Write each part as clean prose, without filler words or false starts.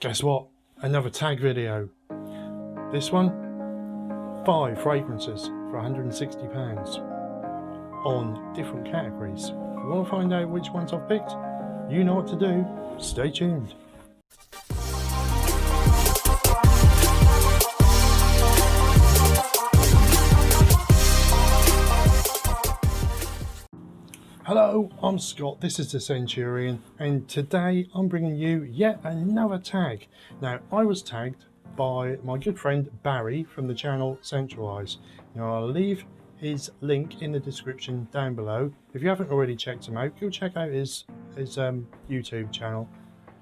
Guess what? Another tag video. This one, 5 fragrances for £160 on different categories. If you want to find out which ones I've picked, you know what to do. Stay tuned. Hello, I'm Scott, this is the Centurion, and today I'm bringing you yet another tag. Now, I was tagged by my good friend Barry from the channel Scentedswordsman. Now, I'll leave his link in the description down below. If you haven't already checked him out, go check out his YouTube channel.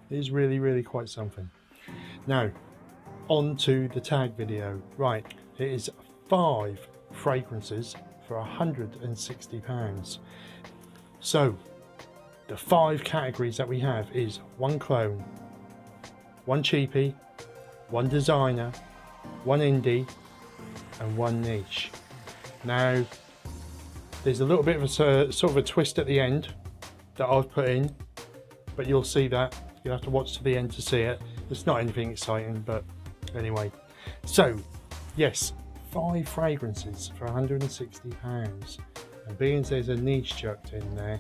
It is really quite something. Now, on to the tag video. Right, it is 5 fragrances for £160. So, the 5 categories that we have is 1 clone, 1 cheapie, 1 designer, 1 indie, and 1 niche. Now, there's a little bit of a sort of a twist at the end that I've put in, but you'll see that. You'll have to watch to the end to see it. It's not anything exciting, but anyway. So, yes, 5 fragrances for £160. And being there's a niche chucked in there,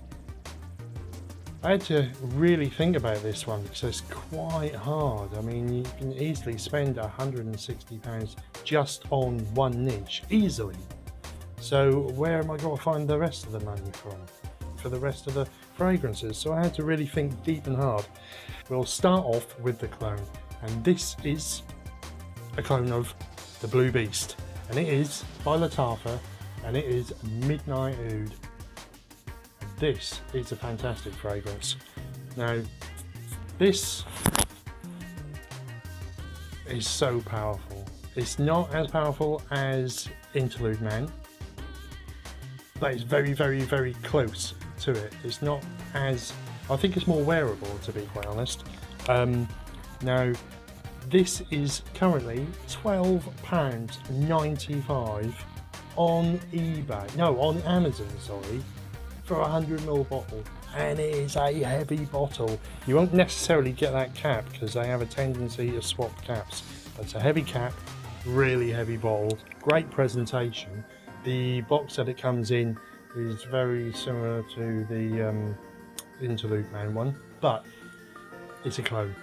I had to really think about this one because it's quite hard. I mean, you can easily spend £160 just on one niche, easily. So where am I going to find the rest of the money from for the rest of the fragrances? So I had to really think deep and hard. We'll start off with the clone, and this is a clone of the Blue Beast, and it is by Lattafa. And it is Midnight Oud. And this is a fantastic fragrance. Now, this is so powerful. It's not as powerful as Interlude Man, but it's very close to it. It's not as, I think it's more wearable, to be quite honest. Now, this is currently £12.95 on eBay, no, on Amazon, sorry, for a 100ml bottle, and it is a heavy bottle. You won't necessarily get that cap because they have a tendency to swap caps, but it's a heavy cap, really heavy bottle, great presentation. The box that it comes in is very similar to the Interlude Man one, but it's a clone.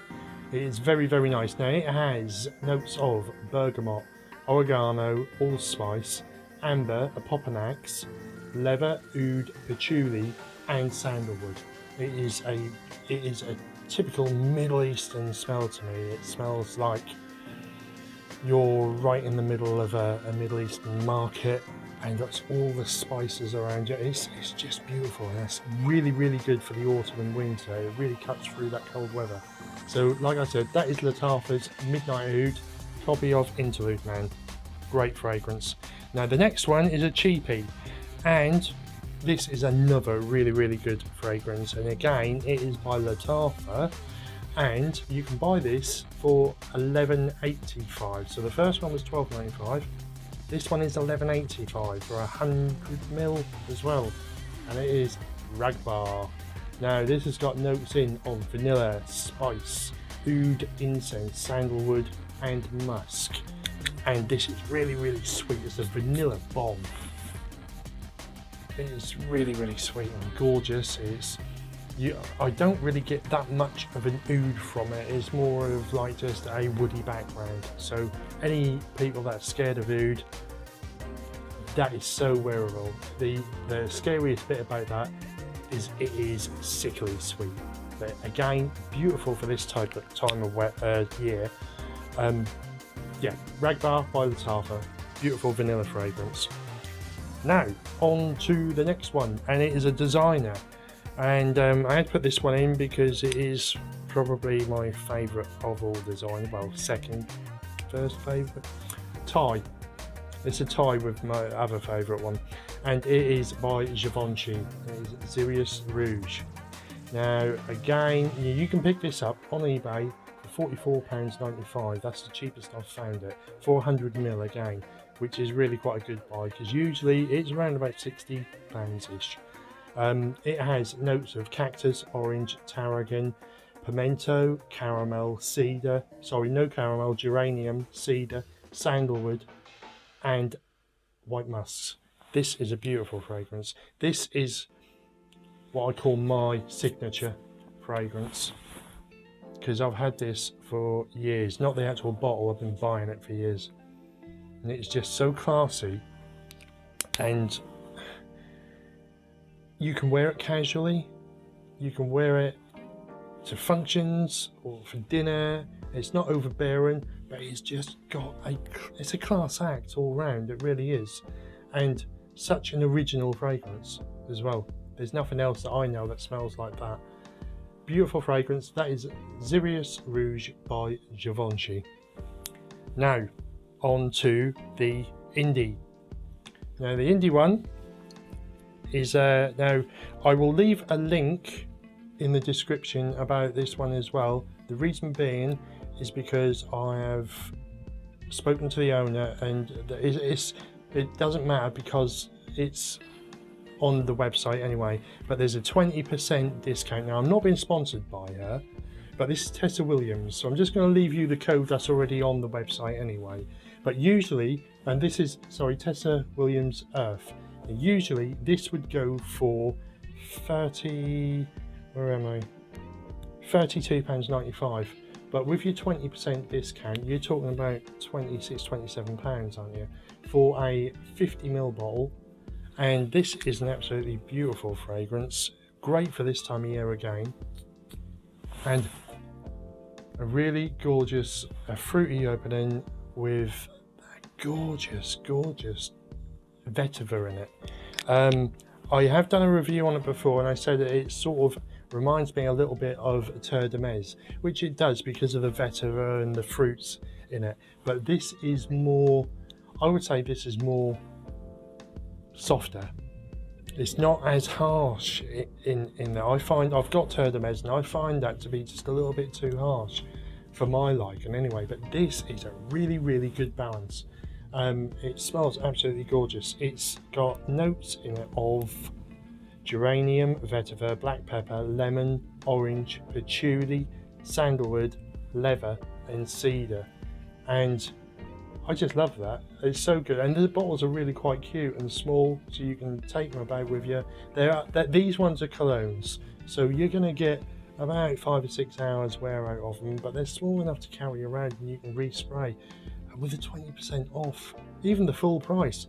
It is very nice. Now, it has notes of bergamot, oregano, allspice, amber, opoponax, leather, oud, patchouli, and sandalwood. It is a typical Middle Eastern smell to me. It smells like you're right in the middle of a Middle Eastern market, and that's all the spices around you. It's just beautiful, and it's really good for the autumn and winter. It really cuts through that cold weather. So, like I said, that is Lattafa's Midnight Oud, copy of Interlude Man. Great fragrance. Now, the next one is a cheapie, and this is another really good fragrance, and again it is by Lattafa, and you can buy this for £11.85. So the first one was £12.95, this one is £11.85 for 100ml as well, and it is Ragbar. Now, this has got notes in of vanilla, spice, oud, incense, sandalwood, and musk. And this is really sweet. It's a vanilla bomb. It is really sweet and gorgeous. I don't really get that much of an oud from it. It's more of like just a woody background. So any people that are scared of oud, that is so wearable. The scariest bit about that is it is sickly sweet. But again, beautiful for this time of year. Yeah, Ragbar by Lattafa, beautiful vanilla fragrance. Now, on to the next one, and it is a designer. And I had to put this one in because it is probably my favourite of all design. Well, first favourite. Tie. It's a tie with my other favourite one. And it is by Givenchy. It is Xeryus Rouge. Now, again, you can pick this up on eBay. £44.95, that's the cheapest I've found it, 400ml again, which is really quite a good buy because usually it's around about £60 ish. It has notes of cactus, orange, tarragon, pimento, caramel, cedar, sorry, no caramel, geranium, cedar, sandalwood, and white musks. This is a beautiful fragrance. This is what I call my signature fragrance, because I've had this for years, not the actual bottle, I've been buying it for years, and it's just so classy, and you can wear it casually, you can wear it to functions or for dinner. It's not overbearing, but it's just got it's a class act all round, it really is, and such an original fragrance as well. There's nothing else that I know that smells like that. Beautiful fragrance. That is Xeryus Rouge by Givenchy. Now on to the indie. Now the indie one is now I will leave a link in the description about this one as well. The reason being is because I have spoken to the owner, and it doesn't matter because it's on the website anyway, but there's a 20% discount. Now I'm not being sponsored by her, but this is Tessa Williams, so I'm just going to leave you the code that's already on the website anyway. But usually, and this is, sorry, Tessa Williams Earth, and usually this would go for £32.95, but with your 20% discount you're talking about £26-27, aren't you, for a 50ml bottle. And this is an absolutely beautiful fragrance, great for this time of year again, and a really gorgeous, fruity opening with a gorgeous vetiver in it. I have done a review on it before, and I said that it sort of reminds me a little bit of Tarragon, which it does because of the vetiver and the fruits in it, but this is more, I would say this is more softer. It's not as harsh in there. I find I've got Tarragon and I find that to be just a little bit too harsh for my liking anyway, but this is a really good balance. It smells absolutely gorgeous. It's got notes in it of geranium, vetiver, black pepper, lemon, orange, patchouli, sandalwood, leather and cedar, and I just love that. It's so good, and the bottles are really quite cute and small, so you can take them about with you. These ones are colognes, so you're going to get about 5 or 6 hours wear out of them, but they're small enough to carry around and you can respray. And with a 20% off, even the full price,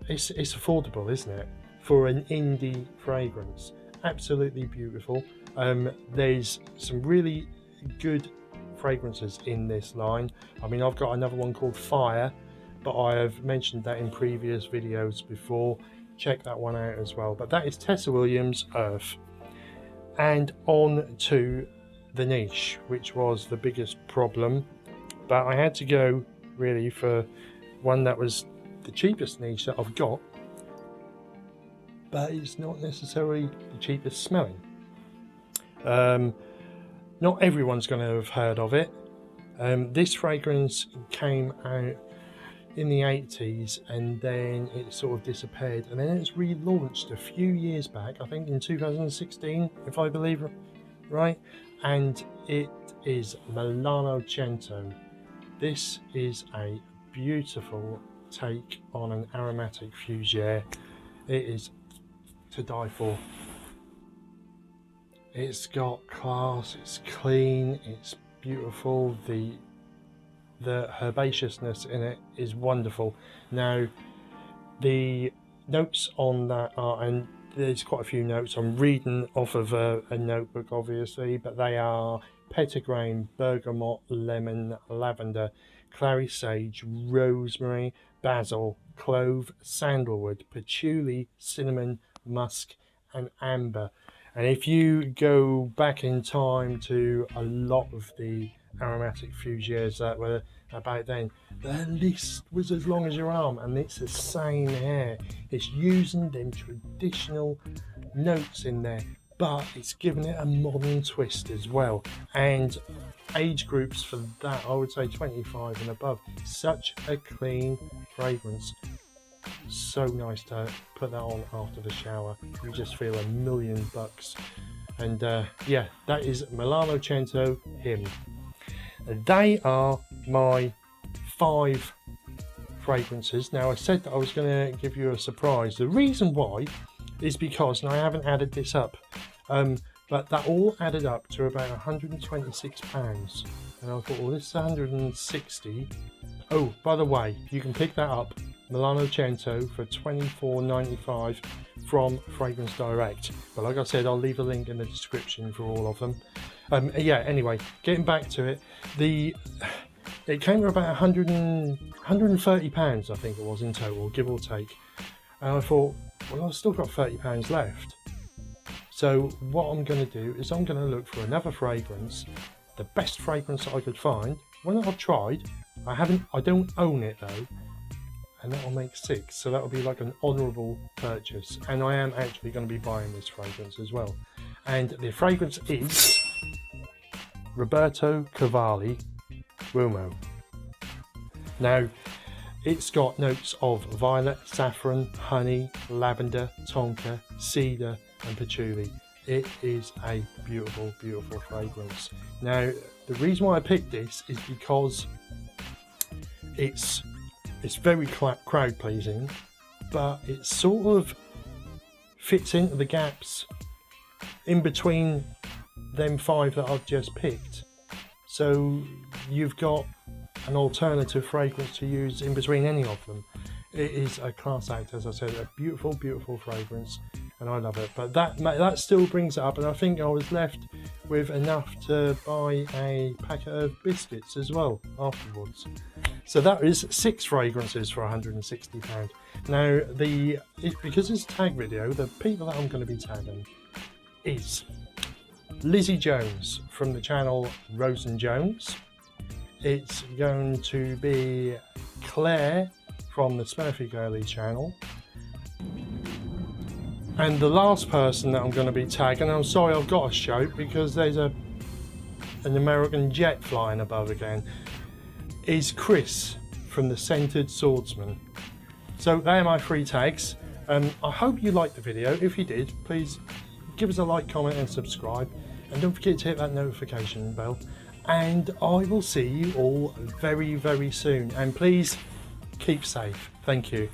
it's affordable, isn't it, for an indie fragrance? Absolutely beautiful. There's some really good fragrances in this line. I mean, I've got another one called Fire, but I have mentioned that in previous videos before. Check that one out as well. But that is Tessa Williams Earth. And on to the niche, which was the biggest problem, but I had to go really for one that was the cheapest niche that I've got, but it's not necessarily the cheapest smelling. Not everyone's going to have heard of it. This fragrance came out in the 80s and then it sort of disappeared, and then it's relaunched a few years back, I think in 2016 if I believe right, and it is Milano Cento. This is a beautiful take on an aromatic fougere. It is to die for. It's got class, it's clean, it's beautiful, the herbaceousness in it is wonderful. Now the notes on that are, and there's quite a few notes, I'm reading off of a notebook obviously, but they are petitgrain, bergamot, lemon, lavender, clary sage, rosemary, basil, clove, sandalwood, patchouli, cinnamon, musk and amber. And if you go back in time to a lot of the aromatic fougères that were about then, the list was as long as your arm, and it's the same here. It's using them traditional notes in there, but it's giving it a modern twist as well. And age groups for that, I would say 25 and above. Such a clean fragrance. So nice to put that on after the shower. You just feel $1,000,000 And yeah, that is Milano Cento Him. They are my 5 fragrances. Now, I said that I was going to give you a surprise. The reason why is because, and I haven't added this up, but that all added up to about £126. And I thought, well, this is 160. Oh, by the way, you can pick that up, Milano Cento, for £24.95 from Fragrance Direct. But like I said, I'll leave a link in the description for all of them. Yeah, anyway, getting back to it, it came to about £130, I think it was in total, give or take. And I thought, well, I've still got £30 left. So what I'm going to do is I'm going to look for another fragrance, the best fragrance that I could find, one that I've tried. I don't own it though, and that will make 6, so that will be like an honourable purchase. And I am actually going to be buying this fragrance as well. And the fragrance is Roberto Cavalli Uomo. Now, it's got notes of violet, saffron, honey, lavender, tonka, cedar and patchouli. It is a beautiful, beautiful fragrance. Now, the reason why I picked this is because it's very crowd pleasing, but it sort of fits into the gaps in between them 5 that I've just picked. So you've got an alternative fragrance to use in between any of them. It is a class act, as I said, a beautiful, beautiful fragrance, and I love it. But that still brings it up, and I think I was left with enough to buy a packet of biscuits as well afterwards. So that is 6 fragrances for £160. Now, because it's a tag video, the people that I'm going to be tagging is Lizzie Jones from the channel Rose&Jones. It's going to be Claire from the SmurfyGurly channel. And the last person that I'm going to be tagging, I'm sorry I've got to shout because there's an American jet flying above again, is Chris from the Scentedswordsman. So they are my 3 tags. I hope you liked the video. If you did, please give us a like, comment and subscribe. And don't forget to hit that notification bell. And I will see you all very, very soon. And please keep safe. Thank you.